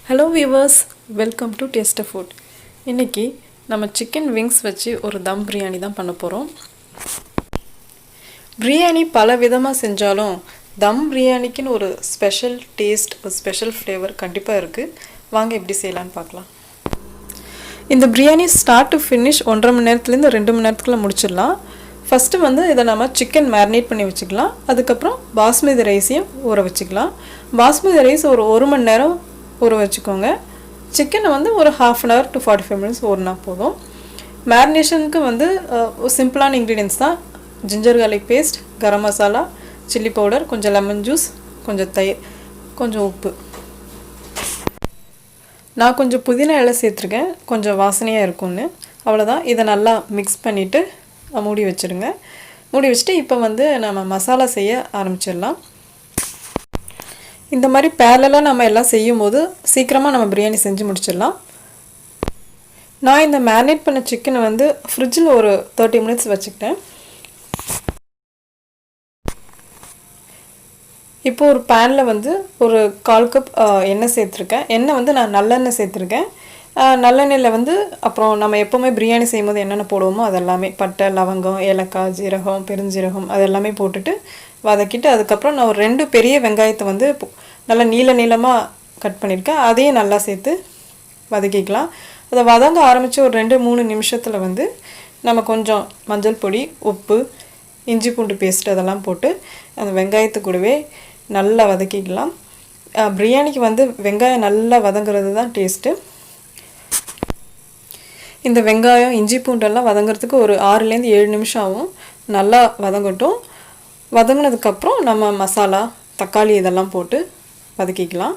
Hello viewers, welcome to taste food. இன்றைக்கி நம்ம chicken wings வச்சு ஒரு தம் பிரியாணி தான் பண்ண போகிறோம். பிரியாணி பல விதமாக செஞ்சாலும் தம் பிரியாணிக்குன்னு ஒரு ஸ்பெஷல் டேஸ்ட், ஒரு ஸ்பெஷல் ஃப்ளேவர் கண்டிப்பாக இருக்குது. வாங்க எப்படி செய்யலான்னு பார்க்கலாம். இந்த பிரியாணி ஸ்டார்ட் டு ஃபினிஷ் 1.5 மணி நேரத்துலேருந்து 2 மணி நேரத்துக்குள்ளே முடிச்சிடலாம். ஃபஸ்ட்டு வந்து இதை நம்ம சிக்கன் மேரினேட் பண்ணி வச்சுக்கலாம். அதுக்கப்புறம் பாஸ்மதி ரைஸையும் ஊற வச்சுக்கலாம். பாஸ்மதி ரைஸ் ஒரு 1 மணி நேரம் ஊற வச்சுக்கோங்க. சிக்கனை வந்து ஒரு 1/2 அன் ஹவர் டு 45 மினிட்ஸ் ஊறினா போதும். மேரினேஷனுக்கு வந்து சிம்பிளான இன்க்ரீடியன்ஸ் தான். Ginger garlic paste, garam masala, chilli powder, கொஞ்சம் லெமன் ஜூஸ், கொஞ்சம் தயிர், கொஞ்சம் உப்பு. நான் கொஞ்சம் புதினா இலை சேர்த்துருக்கேன், கொஞ்சம் வாசனையாக இருக்கும்னு. அவ்வளோதான். இதை நல்லா மிக்ஸ் பண்ணிவிட்டு மூடி வச்சுருங்க. மூடி வச்சுட்டு இப்போ வந்து நம்ம மசாலா செய்ய ஆரம்பிச்சிடலாம். இந்த மாதிரி பேரலாக நம்ம எல்லாம் செய்யும் போது சீக்கிரமாக நம்ம பிரியாணி செஞ்சு முடிச்சிடலாம். நான் இந்த மேரினேட் பண்ண சிக்கனை வந்து ஃப்ரிட்ஜில் ஒரு 30 மினிட்ஸ் வச்சுக்கிட்டேன். இப்போது ஒரு பேனில் வந்து ஒரு 1/4 கப் எண்ணெய் சேர்த்துருக்கேன். எண்ணெய் வந்து நான் நல்லெண்ணெய் சேர்த்துருக்கேன். நல்லெண்ணெயில் வந்து அப்புறம் நம்ம எப்போவுமே பிரியாணி செய்யும்போது என்னென்ன போடுவோமோ அதெல்லாமே, பட்டை, லவங்கம், ஏலக்காய், ஜீரகம், பெருஞ்சீரகம் அதெல்லாமே போட்டுட்டு வதக்கிட்டு, அதுக்கப்புறம் நான் ஒரு 2 பெரிய வெங்காயத்தை வந்து நல்லா நீளமாக கட் பண்ணியிருக்கேன். அதையும் நல்லா சேர்த்து வதக்கிக்கலாம். அதை வதங்க ஆரம்பித்து ஒரு 2-3 நிமிஷத்தில் வந்து நம்ம கொஞ்சம் மஞ்சள் பொடி, உப்பு, இஞ்சி பூண்டு பேஸ்ட் அதெல்லாம் போட்டு அந்த வெங்காயத்து கூடவே நல்லா வதக்கிக்கலாம். பிரியாணிக்கு வந்து வெங்காயம் நல்லா வதங்குறது தான் டேஸ்ட்டு. இந்த வெங்காயம், இஞ்சி பூண்டெல்லாம் வதங்கிறதுக்கு ஒரு 6-7 நிமிஷம் ஆகும். நல்லா வதங்கட்டும். வதங்கினதுக்கப்புறம் நம்ம மசாலா, தக்காளி இதெல்லாம் போட்டு வதக்கிக்கலாம்.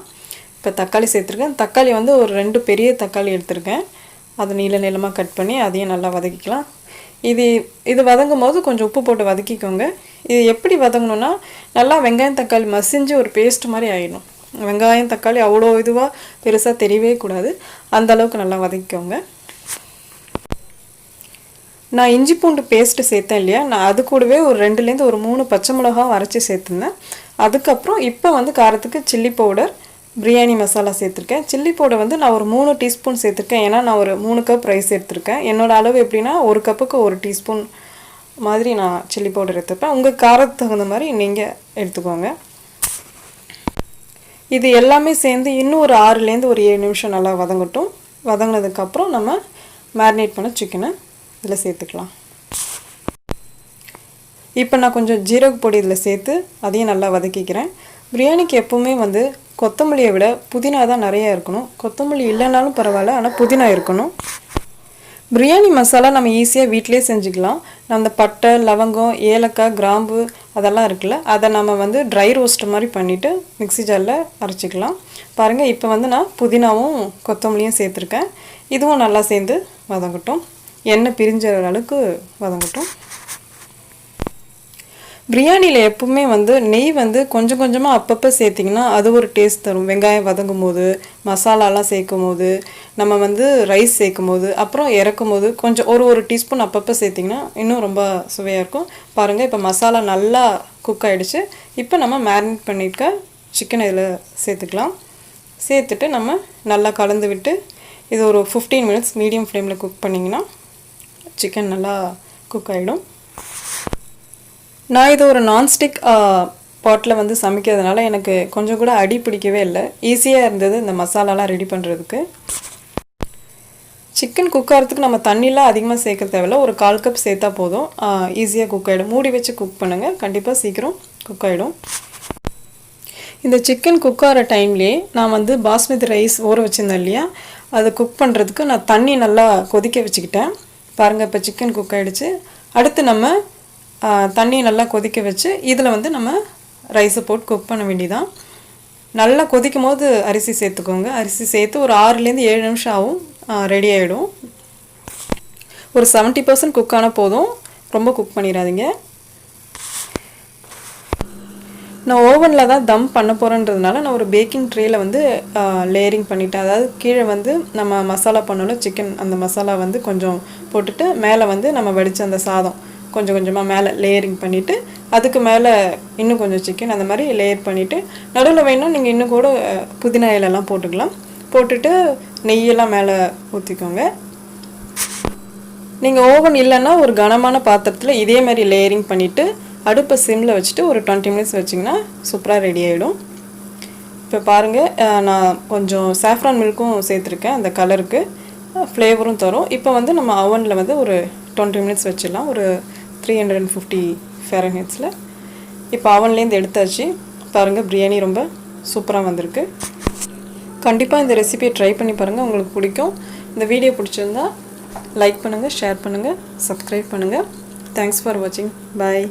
இப்போ தக்காளி சேர்த்துருக்கேன். தக்காளி வந்து ஒரு 2 பெரிய தக்காளி எடுத்திருக்கேன். அதை நீளமாக கட் பண்ணி அதையும் நல்லா வதக்கிக்கலாம். இது வதங்கும் போது கொஞ்சம் உப்பு போட்டு வதக்கிக்கோங்க. இது எப்படி வதங்கணுன்னா, நல்லா வெங்காயம் தக்காளி மசிஞ்சு ஒரு பேஸ்ட் மாதிரி ஆகிடும். வெங்காயம் தக்காளி அவ்வளோ இதுவாக பெருசாக தெரியவே கூடாது. அந்தளவுக்கு நல்லா வதக்கிக்கோங்க. நான் இஞ்சி பூண்டு பேஸ்ட்டு சேர்த்தேன் இல்லையா, நான் அது கூடவே ஒரு 2-3 பச்சை மிளகாவும் அரைச்சி சேர்த்துருந்தேன். அதுக்கப்புறம் இப்போ வந்து காரத்துக்கு சில்லி பவுடர், பிரியாணி மசாலா சேர்த்துருக்கேன். சில்லி பவுடர் வந்து நான் ஒரு 3 டீஸ்பூன் சேர்த்துருக்கேன். ஏன்னா நான் ஒரு 3 கப் ரைஸ் எடுத்துருக்கேன். என்னோடய அளவு எப்படின்னா 1 கப்புக்கு 1 டீஸ்பூன் மாதிரி நான் சில்லி பவுடர் எடுத்துப்பேன். உங்கள் காரத்துக்கு தகுந்த மாதிரி நீங்கள் எடுத்துக்கோங்க. இது எல்லாமே சேர்ந்து இன்னும் ஒரு 6-7 நிமிஷம் நல்லா வதங்கட்டும். வதங்கினதுக்கப்புறம் நம்ம மேரினேட் பண்ண சிக்கனை இதில் சேர்த்துக்கலாம். இப்போ நான் கொஞ்சம் ஜீரக பொடி இதில் சேர்த்து அதையும் நல்லா வதக்கிக்கிறேன். பிரியாணிக்கு எப்போவுமே வந்து கொத்தமல்லியை விட புதினா தான் நிறையா இருக்கணும். கொத்தமல்லி இல்லைனாலும் பரவாயில்ல, ஆனால் புதினா இருக்கணும். பிரியாணி மசாலா நம்ம ஈஸியாக வீட்டிலே செஞ்சுக்கலாம். அந்த பட்டை, லவங்கம், ஏலக்காய், கிராம்பு அதெல்லாம் இருக்குல்ல, அதை நம்ம வந்து ட்ரை ரோஸ்ட் மாதிரி பண்ணிவிட்டு மிக்ஸி ஜாரில் அரைச்சிக்கலாம். பாருங்கள், இப்போ வந்து நான் புதினாவும் கொத்தமல்லியும் சேர்த்துருக்கேன். இதுவும் நல்லா சேர்ந்து வதங்கட்டும். எண்ணெய் பிரிஞ்ச அளவுக்கு வதங்கட்டும். பிரியாணியில் எப்பவுமே வந்து நெய் வந்து கொஞ்சம் கொஞ்சமாக அப்பப்போ சேர்த்திங்கன்னா அது ஒரு டேஸ்ட் தரும். வெங்காயம் வதங்கும் போது, மசாலாலாம் சேர்க்கும் போது, நம்ம வந்து ரைஸ் சேர்க்கும் போது, அப்புறம் இறக்கும் போது கொஞ்சம் ஒரு டீஸ்பூன் அப்பப்போ சேர்த்திங்கன்னா இன்னும் ரொம்ப சுவையாக இருக்கும். பாருங்கள், இப்போ மசாலா நல்லா குக் ஆகிடுச்சு. இப்போ நம்ம மேரினேட் பண்ணியிருக்க சிக்கனை இதில் சேர்த்துக்கலாம். சேர்த்துட்டு நம்ம நல்லா கலந்து விட்டு இது ஒரு 15 மினிட்ஸ் மீடியம் ஃப்ளேமில் குக் பண்ணிங்கன்னா சிக்கன் நல்லா குக் ஆகிடும். நான் இது ஒரு நான்ஸ்டிக் பாட்டில் வந்து சமைக்கிறதுனால எனக்கு கொஞ்சம் கூட அடி பிடிக்கவே இல்லை. ஈஸியாக இருந்தது இந்த மசாலாலாம் ரெடி பண்ணுறதுக்கு. சிக்கன் குக் ஆகிறதுக்கு நம்ம தண்ணிலாம் அதிகமாக சேர்க்க தேவையில்ல. ஒரு 1/4 கப் சேர்த்தா போதும். ஈஸியாக குக் ஆகிடும். மூடி வச்சு குக் பண்ணுங்கள், கண்டிப்பாக சீக்கிரம் குக் ஆகிடும். இந்த சிக்கன் குக் ஆகிற டைம்லேயே நான் வந்து பாஸ்மதி ரைஸ் ஊற வச்சுருந்தேன் இல்லையா, அதை குக் பண்ணுறதுக்கு நான் தண்ணி நல்லா கொதிக்க வச்சுக்கிட்டேன். பாருங்கள், இப்போ சிக்கன் குக் ஆகிடுச்சு. அடுத்து நம்ம தண்ணி நல்லா கொதிக்க வச்சு இதில் வந்து நம்ம ரைஸை போட்டு குக் பண்ண வேண்டியதான். நல்லா கொதிக்கும் போது அரிசி சேர்த்துக்கோங்க. அரிசி சேர்த்து ஒரு 6-7 நிமிஷம் ஆகும், ரெடி ஆகிடும். ஒரு 70% குக் ஆனால் போதும், ரொம்ப குக் பண்ணிடாதீங்க. நான் ஓவனில் தான் தம் பண்ண போகிறேன்றதுனால நான் ஒரு பேக்கிங் ட்ரேயில் வந்து லேயரிங் பண்ணிவிட்டேன். அதாவது கீழே வந்து நம்ம மசாலா பண்ணணும், சிக்கன் அந்த மசாலா வந்து கொஞ்சம் போட்டுட்டு மேலே வந்து நம்ம வடித்த அந்த சாதம் கொஞ்சம் கொஞ்சமாக மேலே லேயரிங் பண்ணிவிட்டு அதுக்கு மேலே இன்னும் கொஞ்சம் சிக்கன் அந்த மாதிரி லேயர் பண்ணிவிட்டு நடுவில் வேணும் நீங்கள் இன்னும் கூட புதினா இலைலாம் போட்டுக்கலாம். போட்டுட்டு நெய்யெல்லாம் மேலே ஊற்றிக்கோங்க. நீங்கள் ஓவன் இல்லைன்னா ஒரு கனமான பாத்திரத்தில் இதே மாதிரி லேயரிங் பண்ணிவிட்டு அடுப்பை சிம்மில் வச்சுட்டு ஒரு 20 மினிட்ஸ் வச்சிங்கன்னா சூப்பராக ரெடி ஆகிடும். இப்போ பாருங்கள், நான் கொஞ்சம் சாஃப்ரான் மில்க்கும் சேர்த்துருக்கேன், அந்த கலருக்கு ஃப்ளேவரும் தரும். இப்போ வந்து நம்ம அவனில் வந்து ஒரு 20 மினிட்ஸ் வச்சிடலாம், ஒரு 350 ஃபேரன்ஹீட்ஸில். இப்போ அவன்லேருந்து எடுத்தாச்சு. பாருங்கள், பிரியாணி ரொம்ப சூப்பராக வந்திருக்கு. கண்டிப்பாக இந்த ரெசிபியை ட்ரை பண்ணி பாருங்கள், உங்களுக்கு பிடிக்கும். இந்த வீடியோ பிடிச்சிருந்தா லைக் பண்ணுங்கள், ஷேர் பண்ணுங்கள், சப்ஸ்கிரைப் பண்ணுங்கள். தேங்க்ஸ் ஃபார் வாட்சிங். பாய்.